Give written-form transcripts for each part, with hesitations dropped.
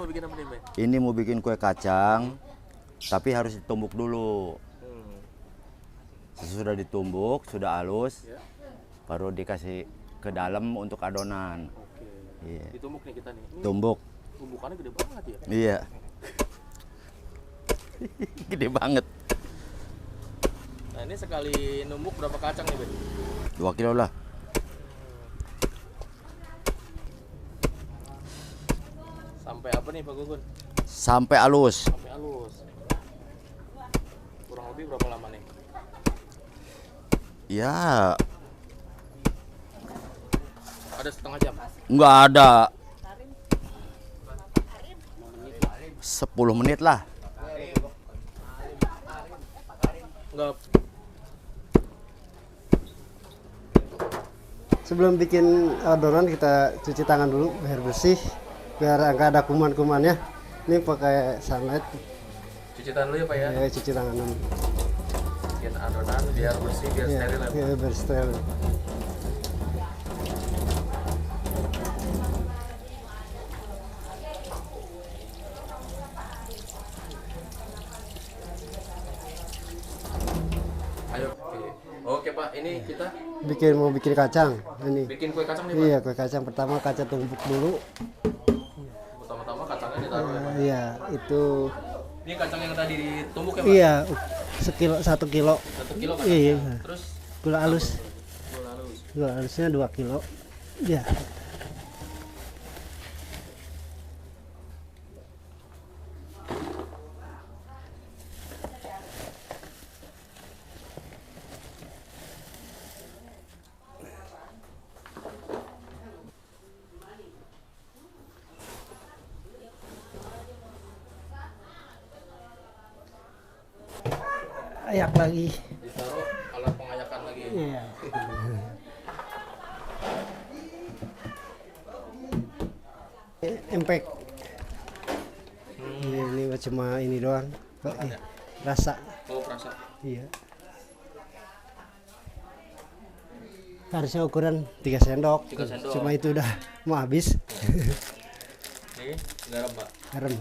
bikin apa nih, Mbak? Ini mau bikin kue kacang, tapi harus ditumbuk dulu. Sesudah ditumbuk, sudah halus, Ya. baru dikasih ke dalam untuk adonan. Oke. Iya. Ditumbuk nih kita nih. Ini Tumbuk. tumbukannya gede banget ya. Iya. Gede banget. Nah, ini sekali numbuk berapa kacang nih, Ben? 2 kilo lah. Sampai apa nih, Pak Gugun? Sampai halus. Sampai halus. Kurang lebih berapa lama nih? Ya, Ada setengah jam. nggak ada. 10 menit lah. Enggak. Sebelum bikin adonan kita cuci tangan dulu biar bersih, biar nggak ada kuman-kumannya. Ini pakai sunlight, Cuci tangan dulu ya, Pak ya. ya cuci tangan dulu. Bikin adonan biar bersih, biar Ya, steril ya. ya, biar steril. Ayo. Oke, Pak. Ini kita Mau bikin kacang. Ini. bikin kue kacang nih, Pak. Iya, kue kacang pertama kaca tumbuk dulu. Pertama-tama kacangnya ditaruh ya, Pak. Iya, itu. Ini kacang yang tadi ditumbuk ya, Pak? Iya, 1 kilo. 1 kilo kacang. Iya. Terus Gula halus. gula halus. Gula halusnya 2 kilo. Ya. Ayak lagi. Ditaruh alat pengayakan lagi. Iya. Empek. Ini cuma ini doang. Rasa. Oh, perasa. Iya. Harusnya ukuran 3 sendok. 3 sendok. Cuma itu udah mau habis. Nih, garam, Pak. Garam.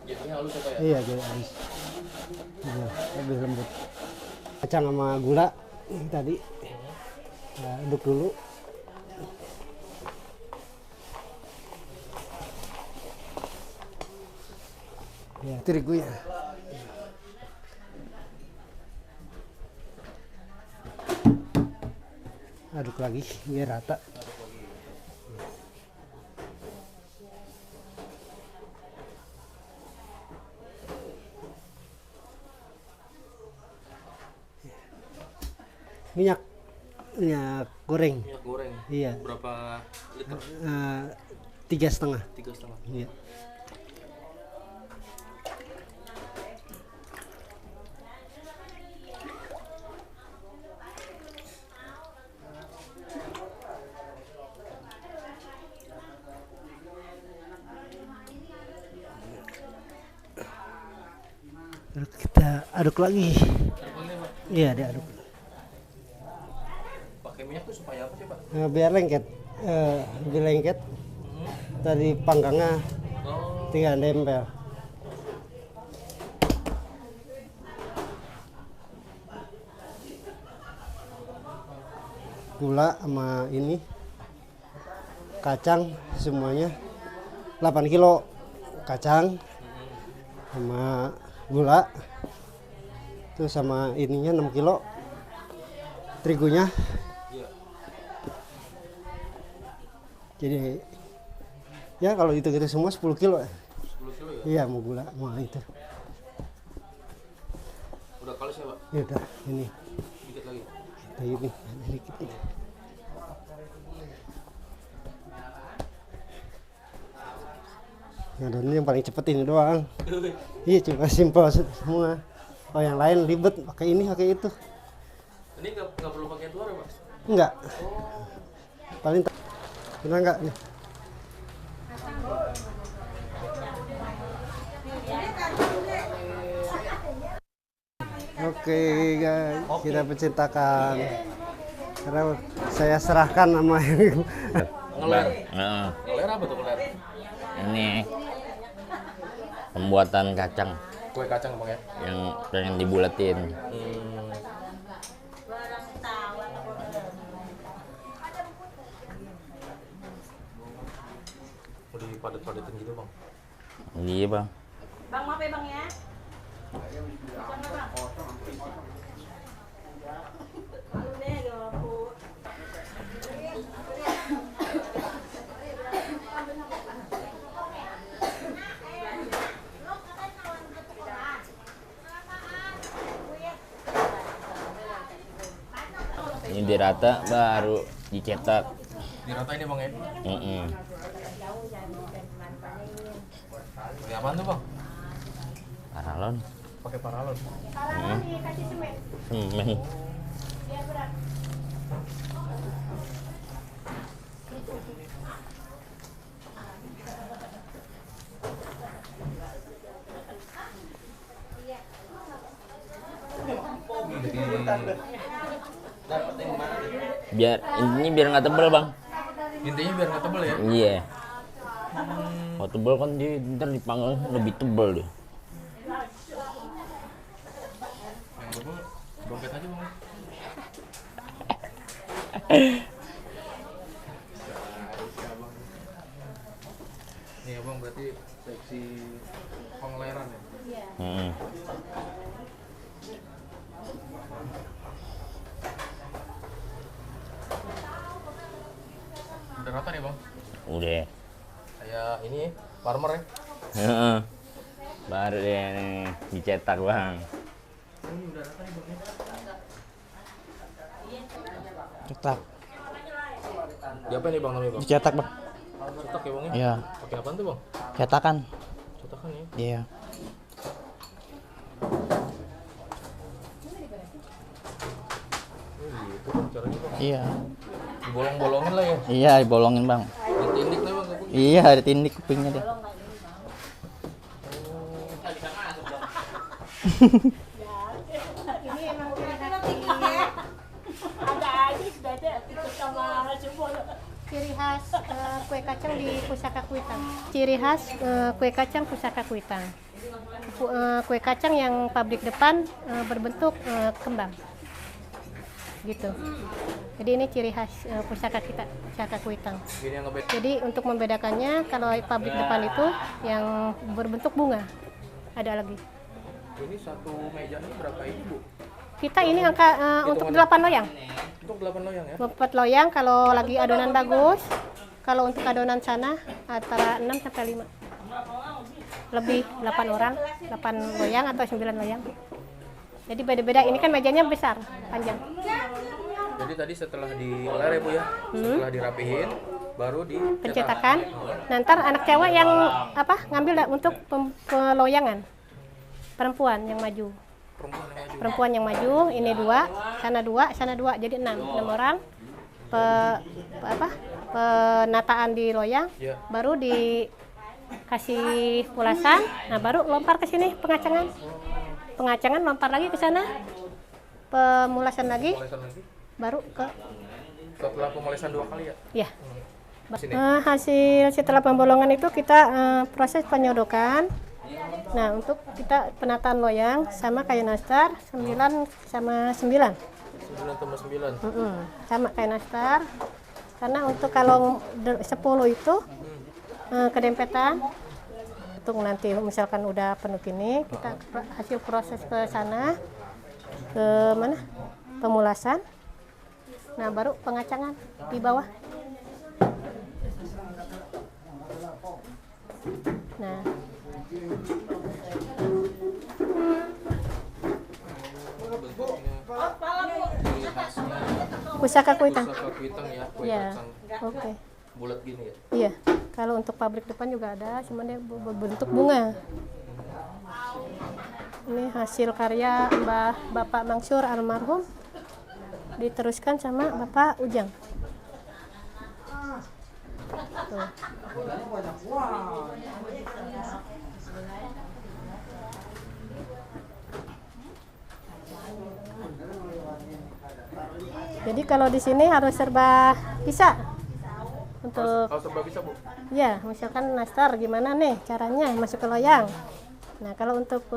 Jadinya halus ya, Pak ya? Iya, jadi habis. Iya, lebih lembut. Kacang sama gula tadi. Nah, aduk dulu. Ya, terigu ya. Aduk lagi biar rata. Minyak goreng. Minyak goreng. Iya. Berapa liter? 3,5. 3,5. Iya. Lalu kita aduk lagi. Iya, diaduk. Pakai minyak tuh supaya apa sih, Pak? Biar lengket, lebih lengket. Tadi panggangnya Oh, tinggal nempel. Gula sama ini kacang semuanya 8 kilo kacang sama gula, terus sama ininya 6 kilo terigunya. iya. Jadi ya kalau itu kita semua 10 kilo. 10 kilo ya? Iya, mau gula mau itu. Udah halus ya, Pak? Ya udah, ini Dikit lagi. kita ini ada dikit ini. Nah, dan ini yang paling cepet ini doang. Iya, cuma simpel semua. Oh, yang lain ribet, pakai ini pakai itu. Ini nggak Nggak perlu pakai telur ya, Pak? Enggak. Paling pernah enggak nih? Oke guys, kita pencetakan. Karena saya serahkan sama yang Ngeler. Nah, Ngeler apa tuh ngeler? ini pembuatan kacang Kue kacang Bang ya? yang pengen dibulatin. Mau dipadat-padatin gitu Bang? Iya bang. Bang, maaf ya Bang ya. Ini dirata baru dicetak. Dirata ini Bang ya? Mm-mm. Pakai apaan tuh Bang? Paralon. Pakai paralon. Semen. Biar intinya biar nggak tebel bang. Intinya biar nggak tebel ya? Iya. Kalau tebel kan dia ntar dipanggang lebih tebel deh. Yang tebel dompet aja Bang. Nih Abang berarti seksi pengeleran ya? Mm-mm. Udah rata nih Bang? Udah. Kayak ini farmer ya? Heeh. Baru deh nih dicetak bang. Ini udah rata nih Bang ya? cetak. Di apa nih Bang namanya Bang? Dicetak, Bang. Cetak ya Bang ya? Iya, Pakai apaan tuh Bang? cetakan. Cetakan ya? Iya. Oh gitu Bang caranya Bang? Iya. Dibolong-bolongin lah ya? Iya, dibolongin, Bang. Ditindik lah Bang kapung. Iya, ada tindik kupingnya deh. Ini emang ada aja sudah ada ikut sama jempol. Ciri khas kue kacang di Pusaka Kuitang. Ciri khas kue kacang Pusaka Kuitang. Kue kacang yang pabrik depan berbentuk kembang. Gitu. Jadi ini ciri khas pusaka kita, Pusaka Kuitang. Gini yang ngebet. Jadi untuk membedakannya kalau pabrik depan itu yang berbentuk bunga. Ada lagi. Ini satu meja ini berapa ini Bu? Kita ini angka untuk 8 loyang. Untuk 8 loyang ya? 4 loyang kalau lagi adonan bagus. Kalau untuk adonan sana antara 6 sampai 5. Lebih 8 orang, 8 loyang atau 9 loyang. Jadi beda-beda. Ini kan mejanya besar, panjang. Jadi tadi setelah diler ya Bu ya? Setelah dirapihin baru Pencetakan. Nanti anak cewek yang ngambil untuk peloyangan. Perempuan yang maju. Perempuan yang maju, ini 2, sana 2, jadi 6 orang. Penataan di loyang, Ya. baru dikasih pulasan, nah baru lempar ke sini pengacangan. Pengacangan lempar lagi ke sana. Pemulasan lagi, Pemolesan lagi. baru ke Setelah pemolesan 2 kali ya? ya. Sini. Hasil setelah pembolongan itu kita proses penyodokan. Nah, untuk kita penataan loyang sama kayak nastar 9 sama 9. 9 tambah 9. Sama kayak nastar. Karena untuk kalau 10 itu kedempetan. Untuk nanti misalkan udah penuh gini, kita hasil proses ke sana, ke mana? Pemulasan. Nah, baru pengacangan di bawah. Nah, Pusaka Kuitang. Pusaka Kuitang ya, kue Ya, kacang oke. bulat gini ya. Iya, kalau untuk pabrik depan juga ada, cuman dia berbentuk bunga. Ini hasil karya Bapak Mangsur almarhum. diteruskan sama Bapak Ujang. Tuh. Jadi kalau di sini harus serba bisa untuk Kalau serba bisa, Bu. ya, misalkan nastar gimana nih caranya masuk ke loyang. Nah, kalau untuk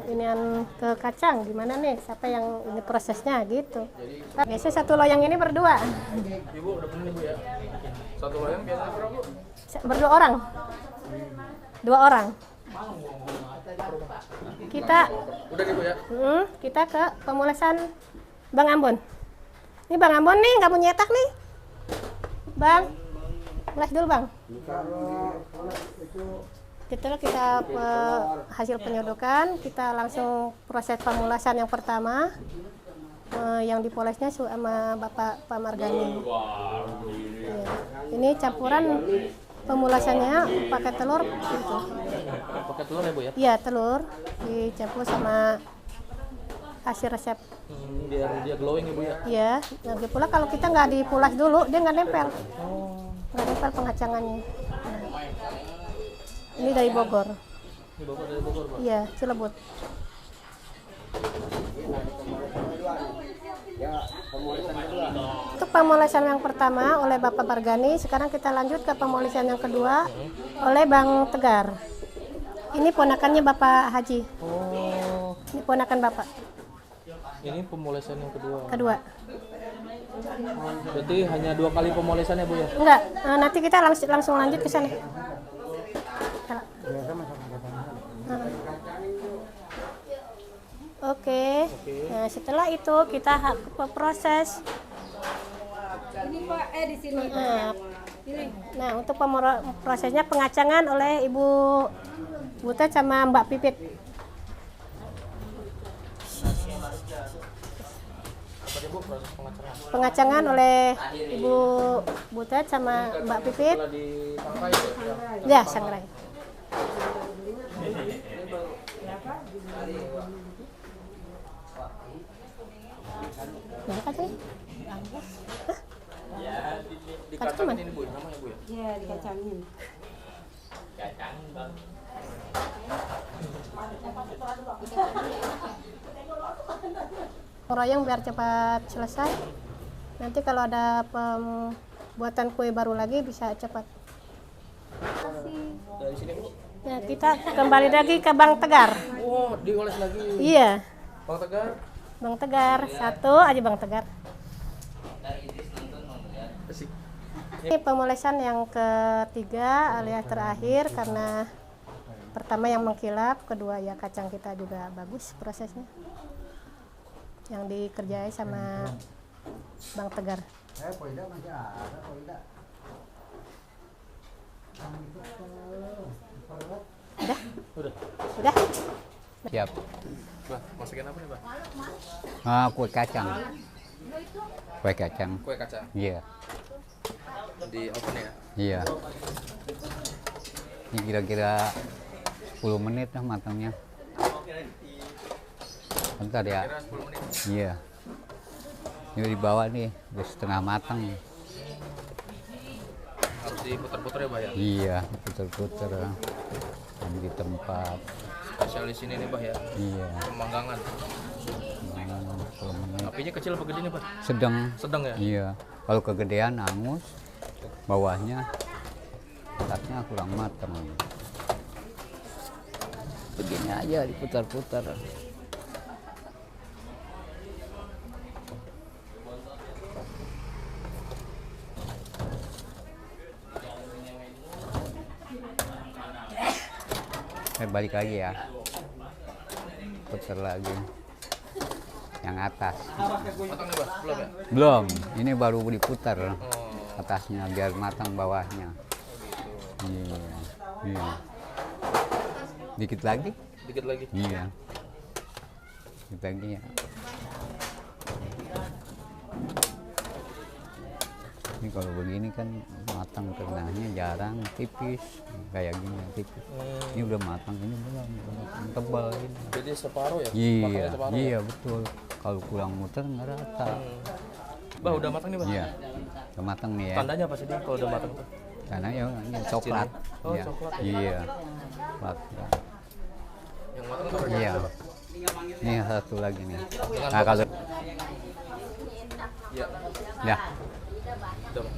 inian ke kacang gimana nih? Siapa yang ini prosesnya gitu. Biasanya satu loyang ini berdua. Ibu udah bener nih, Bu ya. Satu loyang biasanya berapa, Bu? Berdua orang. 2 orang. Kita Udah nih, Bu ya. kita ke pemulasan Bang Ambon. Ini Bang Ambon nih nggak mau nyetak nih. Bang, mulas dulu Bang. Kita hasil penyodokan, kita langsung proses pemulasan yang pertama, yang dipolesnya sama Bapak Pak Margani. Ya. Ini campuran pemulasannya pakai telur gitu. Pakai telur ya, Bu ya? Iya, telur dicampur sama hasil resep. Biar dia glowing ya, Bu ya. Iya, lagi pula kalau kita nggak dipulas dulu, dia nggak nempel. Nggak nempel pengacangannya. Ini dari Bogor. Ini Bapak dari Bogor, Pak. Iya, Cilebut. Untuk pemulasan yang pertama oleh Bapak Margani, sekarang kita lanjut ke pemulasan yang kedua oleh Bang Tegar. Ini ponakannya Bapak Haji. Oh, Ini ponakan Bapak. ini pemolasan yang kedua. Kedua. Berarti hanya 2 kali pemolasan ya, Bu ya? Enggak, nanti kita langsung lanjut ke sana. Oke. Nah, setelah itu kita proses. Ini Pak, di sini. Nah, untuk prosesnya pengacangan oleh Ibu Butet sama Mbak Pipit. Apa dia, Bu, proses pengacangan? Pengacangan oleh Ibu Butet sama Mbak Pipit. Setelah ditangkai ya? Ya, sangrai. Mana kacangnya? Dikacangin ini, Bu, namanya, Bu ya? Iya, dikacangin. Royong biar cepat selesai. Nanti kalau ada pembuatan kue baru lagi bisa cepat. Dari sini, Bu. Nah, kita kembali lagi ke Bang Tegar. Oh, dioles lagi. Iya, Bang Tegar. Bang Tegar. Satu aja Bang Tegar. Asik. Ini pemolesan yang ketiga alias terakhir karena pertama yang mengkilap, kedua ya kacang kita juga bagus prosesnya. Yang dikerjai sama Bang Tegar. Udah? Udah. Udah? Siap. Bah, masukin apa nih, Bah? Kue kacang. Kue kacang. Kue kacang. Iya. Di oven ya? Iya. Ini kira-kira 10 menit lah matangnya. Bentar ya. Kira 10 menit. Iya. Ini di bawah nih, udah setengah matang. Harus diputer-puter ya, Bah ya? Iya, puter-puter. Ini di tempat. Spesial di sini nih, Bah ya? Iya. Pemanggangan. 10 menit. Apinya kecil apa gede nih, Bah? Sedang. Sedang ya? Iya. Kalau kegedean angus, bawahnya atasnya kurang matang. Begini aja diputar-putar. Balik lagi ya, putar lagi yang atas. Matang nih, Bah? Belum ya? Belum, ini baru diputar Oh. atasnya biar matang bawahnya. Iya, iya. Dikit lagi? Dikit lagi. Iya. Dikit lagi ya. Ini kalau begini kan matang tengahnya jarang, tipis kayak gini tipis. Ini udah matang, ini belum tebal ini. Jadi separuh ya? Iya, Matangnya separuh iya ya? betul. Kalau kurang muter nggak rata. Bah, udah matang nih, Bah? Iya, udah matang nih ya. Tandanya apa sih dia kalau udah matang tuh? Karena ya ini coklat. Oh, Iya. coklat. Iya. Coklat. Yang matang tuh Iya. Ini satu lagi nih. Dengan Nah kalau Iya. ya. Udah, Bah.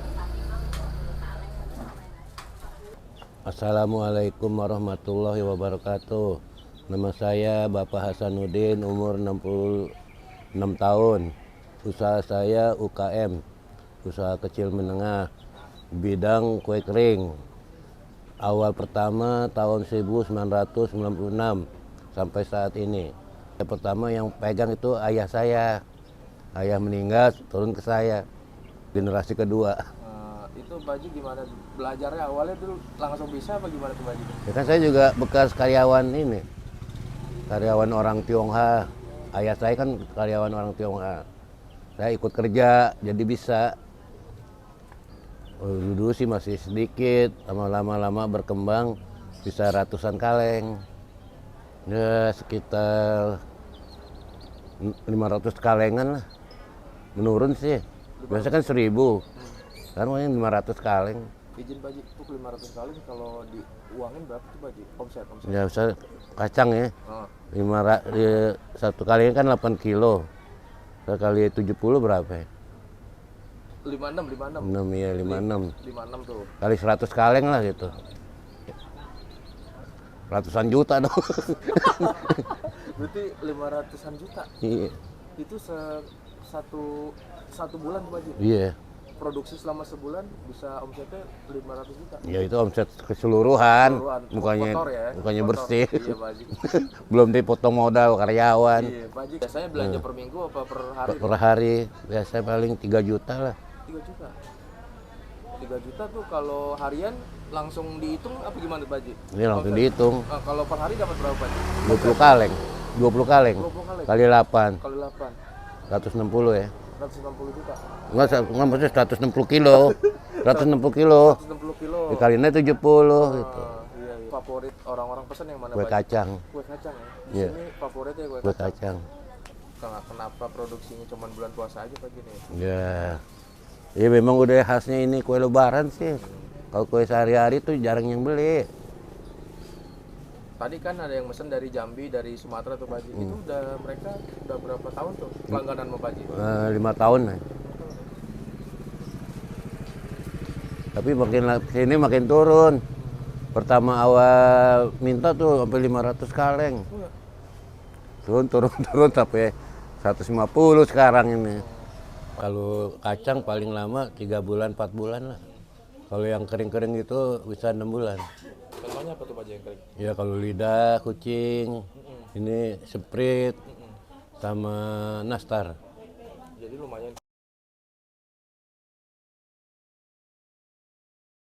Assalamualaikum warahmatullahi wabarakatuh. Nama saya Bapak Hasanuddin, umur 66 tahun. Usaha saya UKM, usaha kecil menengah, bidang kue kering. Awal pertama tahun 1996 sampai saat ini. Yang pertama yang pegang itu ayah saya. Ayah meninggal, turun ke saya. Generasi kedua. Itu Baji gimana belajarnya awalnya dulu langsung bisa apa gimana tuh Baji? Ya kan saya juga bekas karyawan ini, karyawan orang Tionghoa. Ayah saya kan karyawan orang Tionghoa. Saya ikut kerja, jadi bisa. Dulu sih masih sedikit, lama-lama berkembang bisa ratusan kaleng. Ya sekitar 500 kalengan lah. Menurun sih, biasanya kan 1000. Sekarang ini 500 kaleng. Izin Baji, untuk 500 kali kalau diuangin berapa tuh Baji? Omset. Ya bisa kacang ya. Oh. Satu kali kan 8 kilo. Kali 70 berapa ya? 56. 6 ya 56. 56 tuh. Kali 100 kaleng lah gitu. Ratusan juta dong. Berarti 500-an juta. Iya. Itu satu bulan tuh Baji. Iya. Produksi selama sebulan bisa omsetnya 500 juta. Ya itu omset keseluruhan. Keseluruhan. Mukanya Kotor ya? mukanya Kotor. bersih. Iya Baji. Belum dipotong modal karyawan. Iya Baji. Biasanya belanja per minggu apa per hari? Per hari biasa paling 3 juta lah. 3 juta. 3 juta tuh kalau harian langsung dihitung apa gimana Baji? Ini langsung dihitung. Nah, kalau per hari dapat berapa Baji? 20 kaleng. 20 kaleng. 20 kaleng. Kali 8. Kali 8. 160 ya. 160 juta. Enggak maksudnya 160 kilo. 160 kilo. 160 kilo. Dikalinya 70 gitu. Iya. Favorit orang-orang pesan yang mana Kue Baji? kacang. Kue kacang ya. Di Iya. sini favoritnya kue Kue kacang. kacang. Kenapa produksinya cuma bulan puasa aja Pak gini? Ya. Ya memang udah khasnya ini kue lebaran sih. Kalau kue sehari-hari tuh jarang yang beli. Tadi kan ada yang mesen dari Jambi, dari Sumatera tuh Pak Haji. Itu mereka udah berapa tahun tuh langganan sama Pak Haji? 5 tahun lah. Tapi makin sini makin turun. Pertama awal minta tuh sampai 500 kaleng. Turun sampai 150 sekarang ini. Kalau kacang paling lama 3 bulan 4 bulan lah. Kalau yang kering-kering itu bisa 6 bulan. Contohnya apa tuh Pak Haji yang kering? Ya kalau lidah kucing, ini sprite sama nastar. Jadi lumayan.